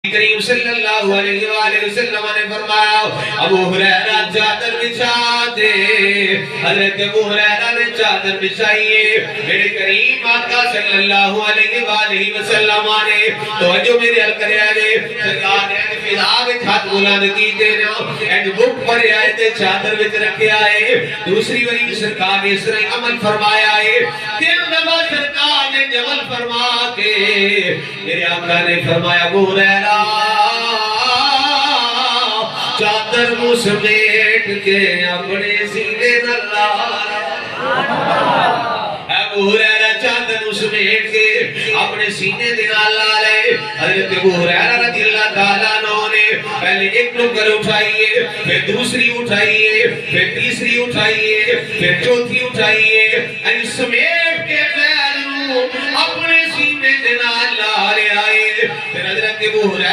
کریم صلی اللہ علیہ وآلہ وسلم نے فرمایا ابو ہریرہ چادر بچھا دے. حضرت ابو ہریرہ نے چادر بچھائیے. میرے کریم آقا صلی اللہ علیہ وآلہ وسلم نے توجہ میرے حل کرے آئے سرکار نے فضا وچ ہاتھ بلند کیتے نا اینڈ بک پر آئے تے چادر وچ رکھے آئے. دوسری باری سرکار نے اس طرح عمل فرمایا ہے. تین دفعہ سرکار نے عمل فرما کے میرے آقا نے فرمایا ابو ہریرہ چادر کو سمیٹ کے اپنے سینے نہ ابو ہریرہ چادر کو سمیٹ کے اپنے سینے دینا لا لے. حضرت ابو ہریرہ رضی اللہ تعالیٰ عنہ نے پہلے ایک نکر اٹھائیے, پھر دوسری اٹھائیے, پھر تیسری اٹھائیے, پھر چوتھی اٹھائیے, اور سمیٹ کے اپنے سینے دینا لا لے آئے. پھر حضرت ابو ہریرہ